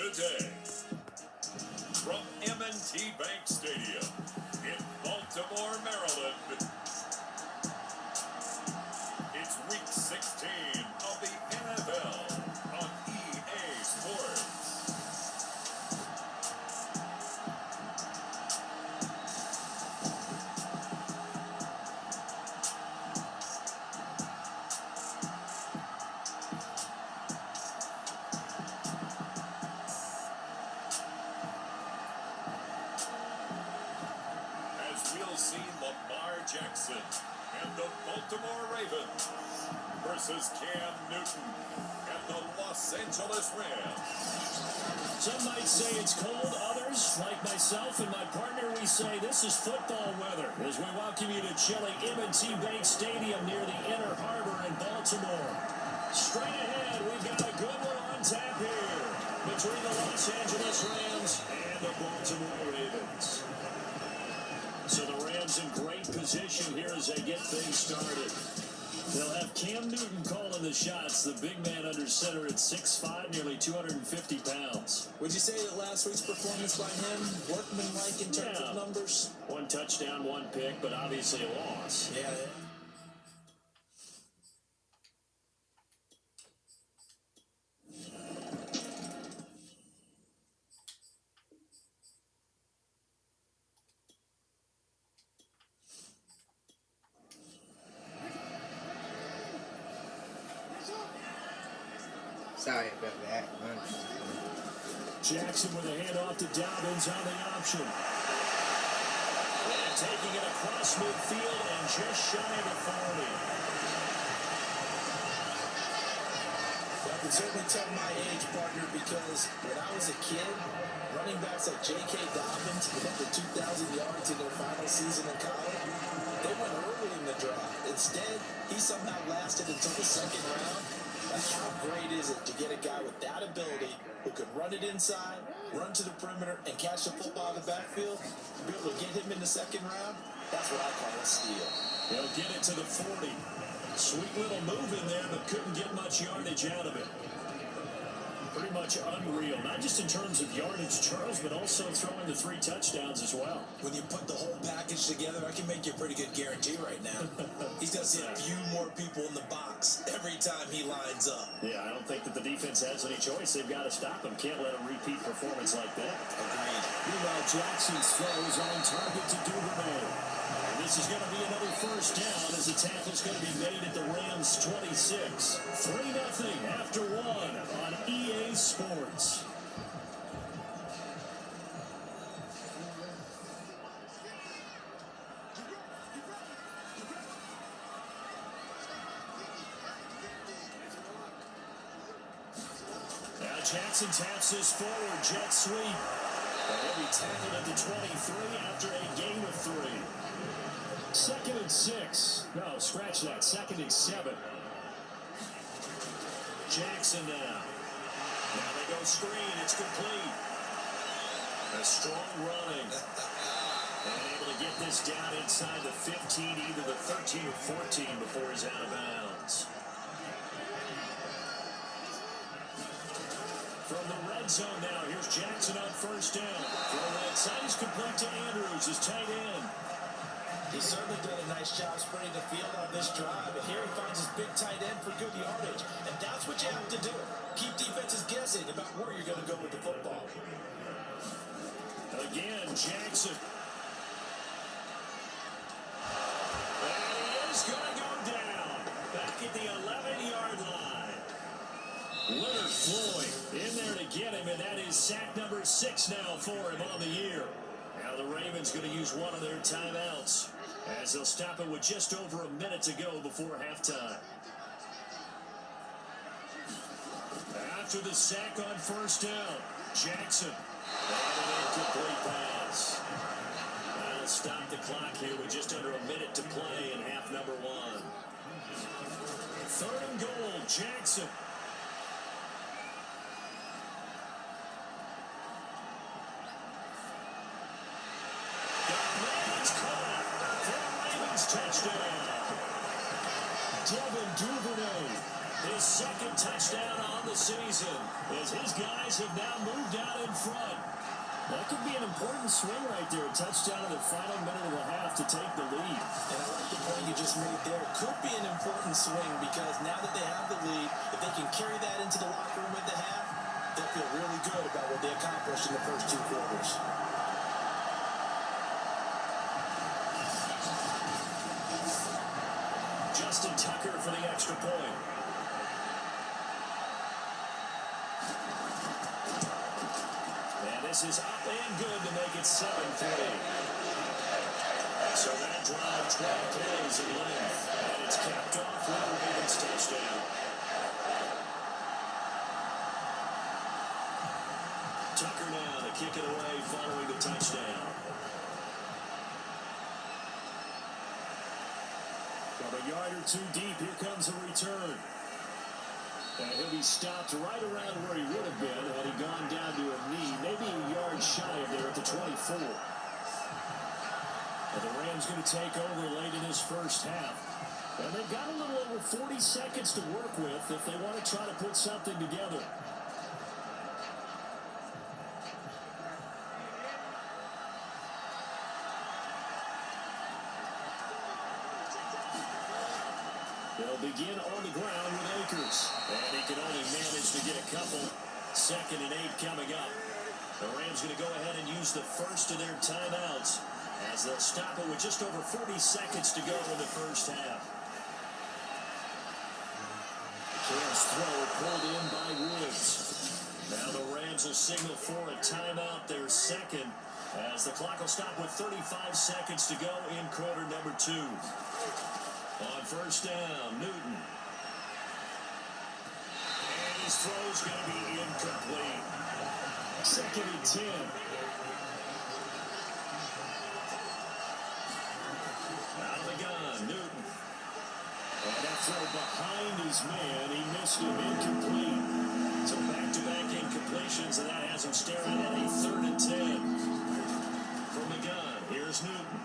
today. From M&T Bank Stadium in Baltimore, Maryland, it's Week 16 of the NFL on EA Sports. We'll see Lamar Jackson and the Baltimore Ravens versus Cam Newton and the Los Angeles Rams. Some might say it's cold. Others, like myself and my partner, we say this is football weather as we welcome you to chilly M&T Bank Stadium near the Inner Harbor in Baltimore. Straight ahead, we've got a good one on tap here between the Los Angeles Rams and the Baltimore Ravens. So the Rams in great position here as they get things started. They'll have Cam Newton calling the shots, the big man under center at 6'5", nearly 250 pounds. Would you say that last week's performance by him, workmanlike in terms of numbers? One touchdown, one pick, but obviously a loss. Yeah. Sorry about that. Jackson with a handoff to Dobbins on the option. And taking it across midfield and just shy of the 40. I can certainly tell my age, partner, because when I was a kid, running backs like J.K. Dobbins with up to 2,000 yards in their final season in college, they went early in the draft. Instead, he somehow lasted until the second round. How great is it to get a guy with that ability who can run it inside, run to the perimeter, and catch the football in the backfield? To be able to get him in the second round, that's what I call a steal. He'll get it to the 40. Sweet little move in there, but couldn't get much yardage out of it. Pretty much unreal, not just in terms of yardage, Charles, but also throwing the 3 touchdowns as well. When you put the whole package together, I can make you a pretty good guarantee right now. He's going to see a few more people in the box every time he lines up. Yeah, I don't think that the defense has any choice. They've got to stop him. Can't let him repeat performance like that. Agreed. Meanwhile, Jackson's throw is on target to Duvernay. And this is going to be another first down as the tackle's going to be made at the Rams 26. 3-0 after 1 on EA Sports. Now Jackson taps this forward, jet sweep. And he'll be tackled at the 23 after a gain of 3. 2nd and 6. No, scratch that. 2nd and 7. Jackson now. Now they go screen. It's complete. A strong running. And able to get this down inside the 15, either the 13 or 14 before he's out of bounds. From the red zone now, here's Jackson on first down. Throw right side is complete to Andrews, his tight end. He's certainly done a nice job spreading the field on this drive, and here he finds his big tight end for good yardage. And that's what you have to do. Keep defenses guessing about where you're going to go with the football. Again, Jackson. And he is going to go down. Back at the 11-yard line. Leonard Floyd in there to get him, and that is sack number 6 now for him on the year. Now the Ravens going to use one of their timeouts as they'll stop it with just over a minute to go before halftime. After the sack on first down, Jackson. And an incomplete pass. That'll stop the clock here with just under a minute to play in half number 1. 3rd and goal, Jackson. Touchdown. Devin Duvernay, his his second touchdown on the season, as his guys have now moved out in front. That could be an important swing right there. A touchdown in the final minute of the half to take the lead. And I like the point you just made there. Could be an important swing because now that they have the lead, if they can carry that into the locker room at the half, they'll feel really good about what they accomplished in the first two quarters. Justin Tucker for the extra point. And this is up and good to make it 7-3. So that drive 12 plays in length. And it's capped off with a Ravens touchdown. Tucker now to kick it away following the touchdown. From a yard or two deep, here comes a return. And he'll be stopped right around where he would have been had he gone down to a knee, maybe a yard shy of there at the 24. And the Rams going to take over late in this first half. And they've got a little over 40 seconds to work with if they want to try to put something together. They'll begin on the ground with Akers. And he can only manage to get a couple. 2nd and 8 coming up. The Rams going to go ahead and use the first of their timeouts as they'll stop it with just over 40 seconds to go in the first half. Cam's throw pulled in by Woods. Now the Rams will signal for a timeout, their second, as the clock will stop with 35 seconds to go in quarter number 2. On first down, Newton. And his throw's going to be incomplete. 2nd and 10. Out of the gun, Newton. And that throw behind his man. He missed him, incomplete. So back-to-back incompletions, and that has him staring at a 3rd and 10. From the gun, here's Newton.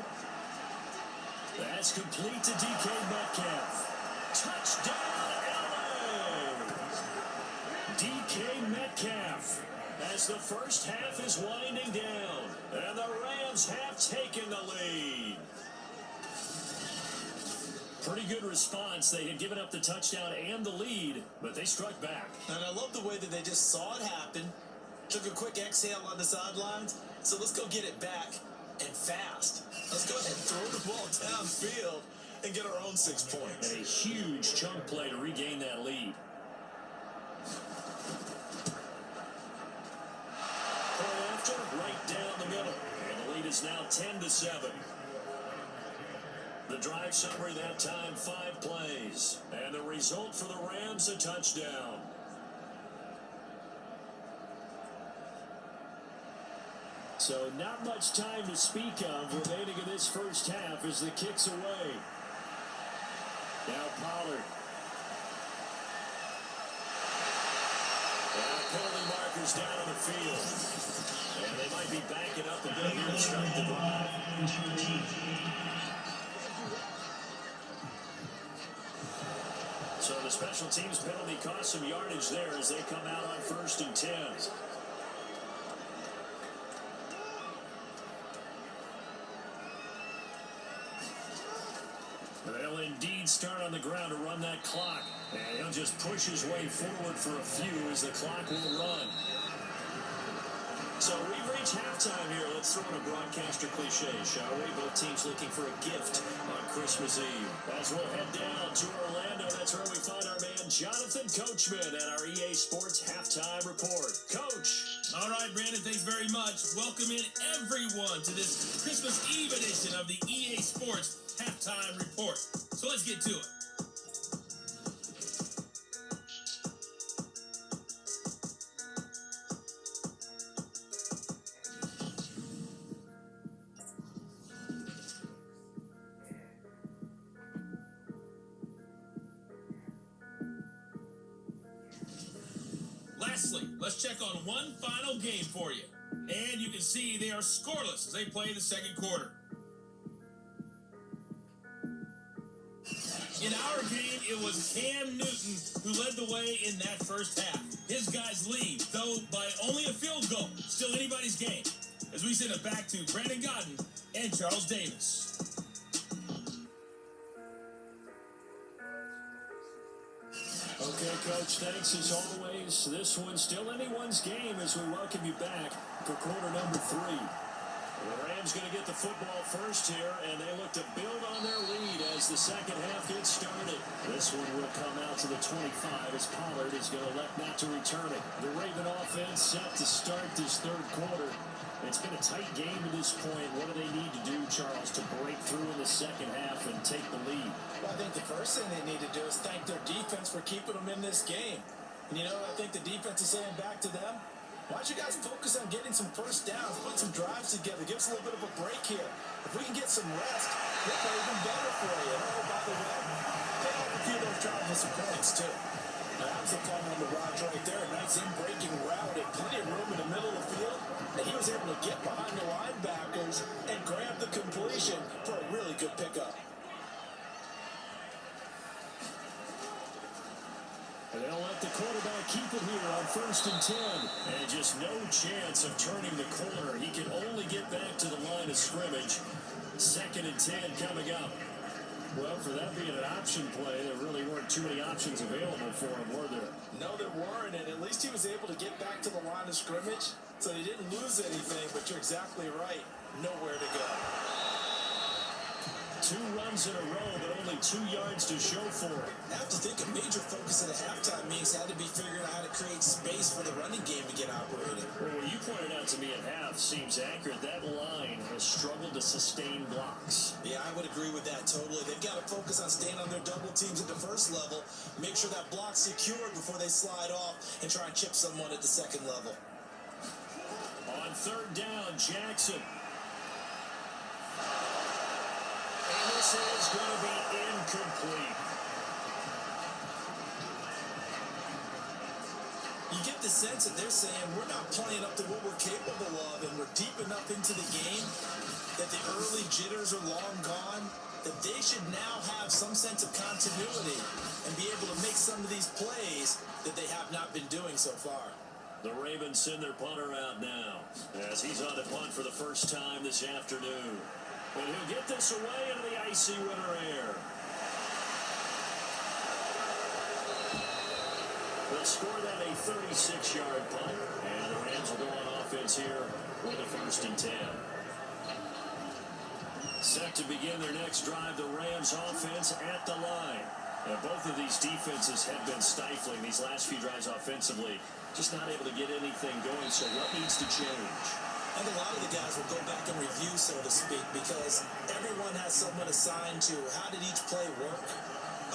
That's complete to DK Metcalf. Touchdown, LA! DK Metcalf as the first half is winding down, and the Rams have taken the lead. Pretty good response. They had given up the touchdown and the lead, but they struck back. And I love the way that they just saw it happen, took a quick exhale on the sidelines. So let's go get it back. And fast. Let's go ahead and throw the ball downfield and get our own 6 points. And a huge chunk play to regain that lead. Point after, right down the middle. And the lead is now 10-7. The drive summary that time, 5 plays. And the result for the Rams, a touchdown. So not much time to speak of remaining in this first half as the kick's away. Now Pollard. And penalty markers down on the field. And they might be backing up a bit here to start the drive. So the special teams penalty cost some yardage there as they come out on 1st and 10. They'll indeed start on the ground to run that clock. And he'll just push his way forward for a few as the clock will run. So we've reached halftime here. Let's throw in a broadcaster cliche, shall we? Both teams looking for a gift on Christmas Eve. As we'll head down to Orlando, that's where we find our man Jonathan Coachman at our EA Sports Halftime Report. Coach. All right, Brandon, thanks very much. Welcome in everyone to this Christmas Eve edition of the EA Sports Halftime Report. So let's get to it. Lastly, let's check on one final game for you. And you can see they are scoreless as they play the second quarter. In our game, it was Cam Newton who led the way in that first half. His guys lead, though by only a field goal. Still anybody's game. As we send it back to Brandon Godden and Charles Davis. Okay, Coach, thanks as always. This one's still anyone's game as we welcome you back for quarter number 3. The Rams going to get the football first here, and they look to build on their lead as the second half gets started. This one will come out to the 25 as Pollard is going to elect not to return it. The Raven offense set to start this third quarter. It's been a tight game to this point. What do they need to do, Charles, to break through in the second half and take the lead? Well, I think the first thing they need to do is thank their defense for keeping them in this game. And, I think the defense is saying back to them, why don't you guys focus on getting some first downs, put some drives together, give us a little bit of a break here. If we can get some rest, we'll play even better for you. And, oh, by the way, pay off a few of those drives with some points, too. Now, that was a fun on the Raj right there. A nice in-breaking route and plenty of room in the middle of the field. And he was able to get behind the linebackers and grab the completion for a really good pickup. And they'll let the quarterback keep it here on 1st and 10. And just no chance of turning the corner. He can only get back to the line of scrimmage. 2nd and 10 coming up. Well, for that being an option play, there really weren't too many options available for him, were there? No, there weren't, and at least he was able to get back to the line of scrimmage, so he didn't lose anything, but you're exactly right. Nowhere to go. 2 runs in a row, but only 2 yards to show for it. I have to think a major focus at a halftime means had to be figuring out how to create space for the running game to get operating. Well, what you pointed out to me at half seems accurate. That line has struggled to sustain blocks. Yeah, I would agree with that totally. They've got to focus on staying on their double teams at the first level, make sure that block's secured before they slide off, and try and chip someone at the second level. On 3rd down, Jackson. And this is going to be incomplete. You get the sense that they're saying we're not playing up to what we're capable of, and we're deep enough into the game that the early jitters are long gone, that they should now have some sense of continuity and be able to make some of these plays that they have not been doing so far. The Ravens send their punter out now as he's on the punt for the first time this afternoon. And he'll get this away into the icy winter air. They'll score that a 36-yard punt. And the Rams will go on offense here with a 1st and 10. Set to begin their next drive, the Rams offense at the line. And both of these defenses have been stifling these last few drives offensively. Just not able to get anything going, so what needs to change? I think a lot of the guys will go back and review, so to speak, because everyone has someone assigned to how did each play work.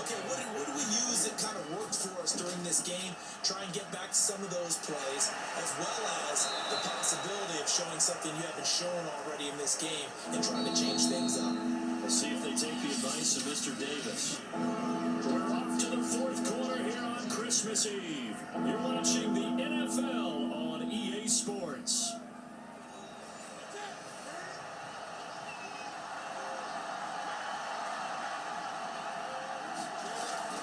Okay, what do we use that kind of worked for us during this game? Try and get back to some of those plays, as well as the possibility of showing something you haven't shown already in this game and trying to change things up. We'll see if they take the advice of Mr. Davis. We're off to the 4th quarter here on Christmas Eve. You're watching the NFL on EA Sports.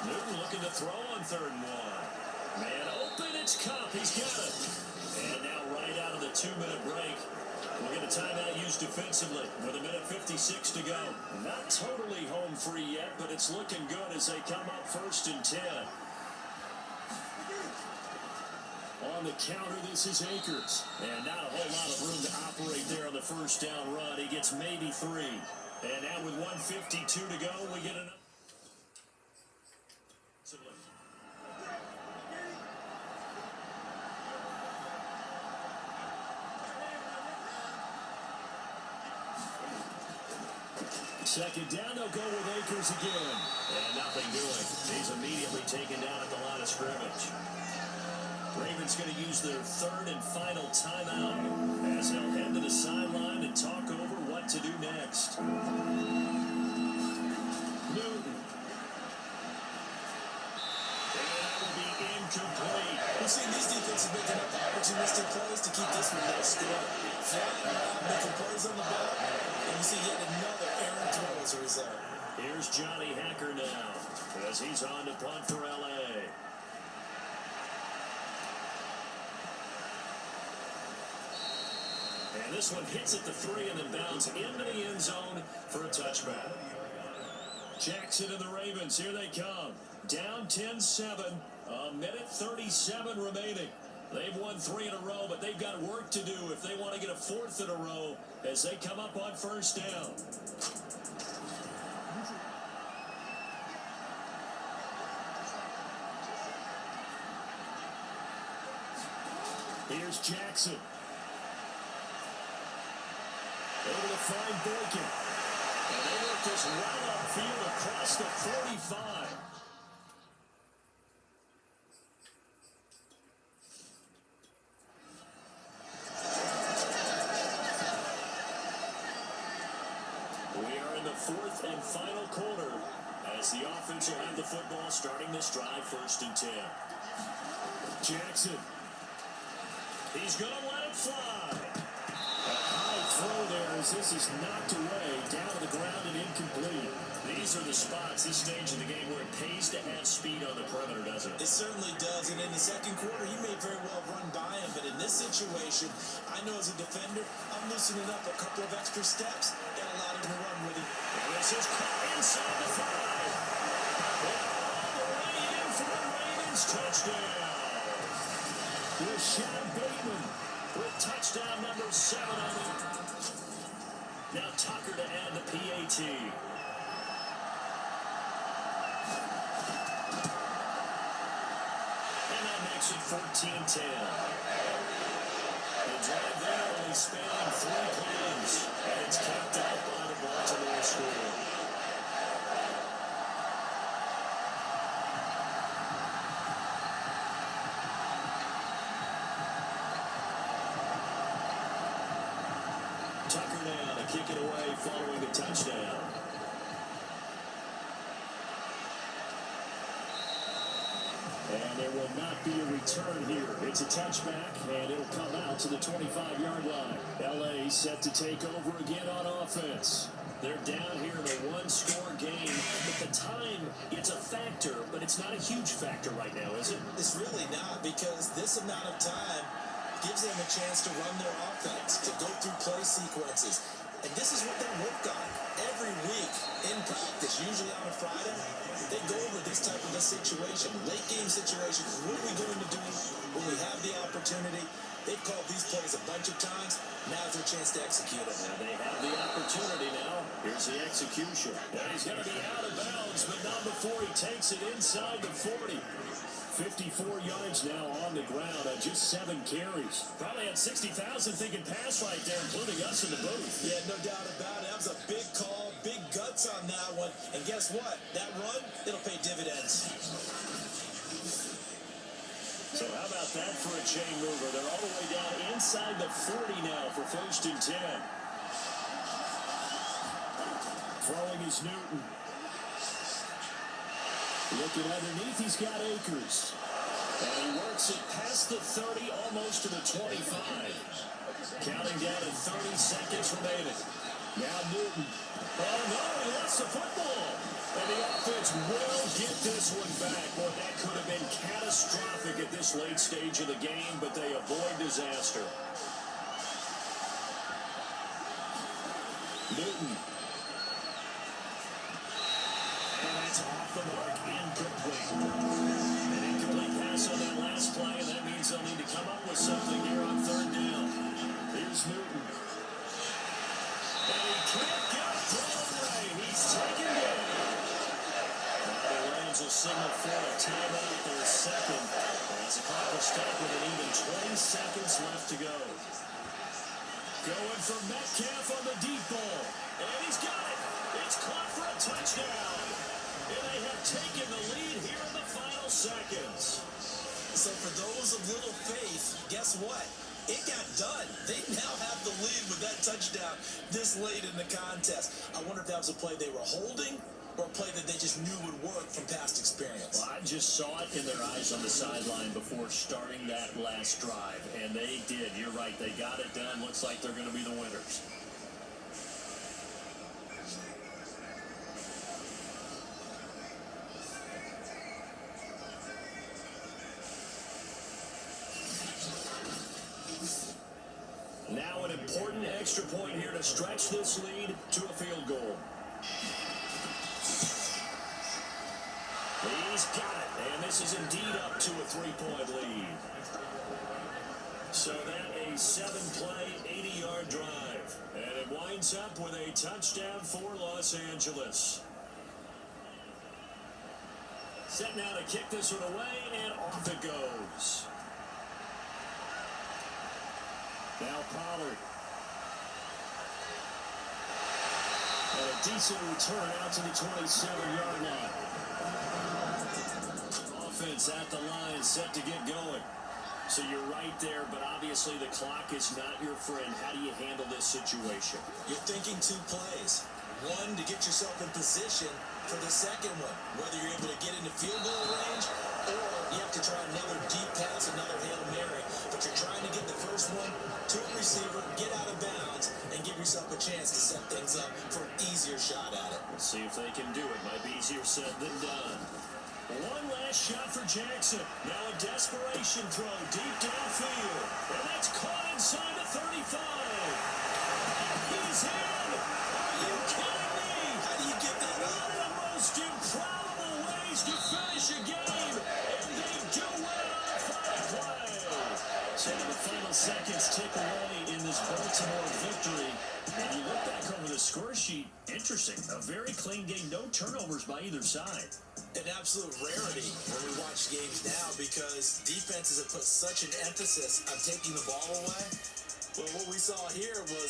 Newton looking to throw on 3rd and 1. Man open, it's Cup. He's got it. And now right out of the 2-minute break, we'll get a timeout used defensively with 1:56 to go. Not totally home free yet, but it's looking good as they come up 1st and 10. On the counter, this is Akers. And not a whole lot of room to operate there on the 1st down run. He gets maybe 3. And now with 1:52 to go, we get another. Second down, they'll go with Akers again. And nothing doing. He's immediately taken down at the line of scrimmage. Ravens going to use their 3rd and final timeout as they'll head to the sideline and talk over what to do next. Newton. And that will be incomplete. We've seen these defenses making up opportunistic plays to keep this one low score. Flying around, making plays on the ball, and you see yet another errant throw as a result. Here's Johnny Hacker now. He's on to punt for L.A. And this one hits at the 3 and then bounds into the end zone for a touchback. Jackson and the Ravens, here they come. Down 10-7, a minute 37 remaining. They've won 3 in a row, but they've got work to do if they want to get a 4th in a row as they come up on first down. Here's Jackson. Able to find Boykin. And they work this right upfield across the 45. We are in the 4th and final quarter as the offense will have the football starting this drive 1st and 10. Jackson. He's going to let it fly. A high throw there as this is knocked away, down to the ground and incomplete. These are the spots, this stage of the game, where it pays to have speed on the perimeter, doesn't it? It certainly does, and in the second quarter, he may very well run by him, but in this situation, I know as a defender, I'm loosening up a couple of extra steps and allowing him to run with him. And this is caught inside the 5. All the way in for the Ravens touchdown. Rashad Bateman with touchdown number 7 on it. Now Tucker to add the PAT. And that makes it 14-10. The drive there only spanning 3 plays. And it's capped out by the Baltimore score. Tucker now to kick it away following the touchdown. And there will not be a return here. It's a touchback, and it'll come out to the 25-yard line. L.A. set to take over again on offense. They're down here in a 1-score game. At the time, it's a factor, but it's not a huge factor right now, is it? It's really not, because this amount of time gives them a chance to run their offense, to go through play sequences. And this is what they work on every week in practice, usually on a Friday. They go over this type of a situation, late game situations. What are we going to do when we have the opportunity? They've called these plays a bunch of times. Now's their chance to execute it. Now they have the opportunity now. Here's the execution. And he's going to be out of bounds, but not before he takes it inside the 40. 54 yards now on the ground on just 7 carries. Probably had 60,000 thinking pass right there, including us in the booth. Yeah, no doubt about it. That was a big call, big guts on that one. And guess what? That run, it'll pay dividends. So how about that for a chain mover? They're all the way down inside the 40 now for 1st and 10. Throwing is Newton. Looking underneath, he's got Akers. And he works it past the 30, almost to the 25. Counting down to 30 seconds remaining. Now Newton. Oh, no, he lost the football. And the offense will get this one back. Boy, that could have been catastrophic at this late stage of the game, but they avoid disaster. Newton. And that's off the mark, incomplete. An incomplete pass on that last play, and that means they'll need to come up with something here on 3rd down. Here's Newton. And he can't get it thrown away. He's taken down. The Rams will signal for a timeout. Their 2nd. As the clock will stop with an even 20 seconds left to go. Going for Metcalf on the deep ball. And he's got it. It's caught for a touchdown. And they have taken the lead here in the final seconds. So for those of little faith, guess what? It got done. They now have the lead with that touchdown this late in the contest. I wonder if that was a play they were holding or a play that they just knew would work from past experience. Well, I just saw it in their eyes on the sideline before starting that last drive, and they did. You're right. They got it done. Looks like they're going to be the winners. Now an important extra point here to stretch this lead to a field goal. He's got it, and this is indeed up to a 3-point lead. So that a 7-play, 80-yard drive. And it winds up with a touchdown for Los Angeles. Set now to kick this one away, and off it goes. Now Pollard. And a decent return out to the 27-yard line. Offense at the line, set to get going. So you're right there, but obviously the clock is not your friend. How do you handle this situation? You're thinking 2 plays. One, to get yourself in position for the second one, whether you're able to get into field goal range or you have to try another deep pass, another Hail Mary. But you're trying to get the first one to a receiver, get out of bounds, and give yourself a chance to set things up for an easier shot at it. We'll see if they can do it. Might be easier said than done. One last shot for Jackson. Now a desperation throw deep downfield. And that's caught inside the 35. And he's in. Are you kidding me? How do you get that One up? of the most improbable ways to finish a game. And they do it on a fine play. So the final seconds tick away in this Baltimore victory. And you look back over the score sheet, interesting. A very clean game, no turnovers by either side. An absolute rarity when we watch games now because defenses have put such an emphasis on taking the ball away. Well, what we saw here was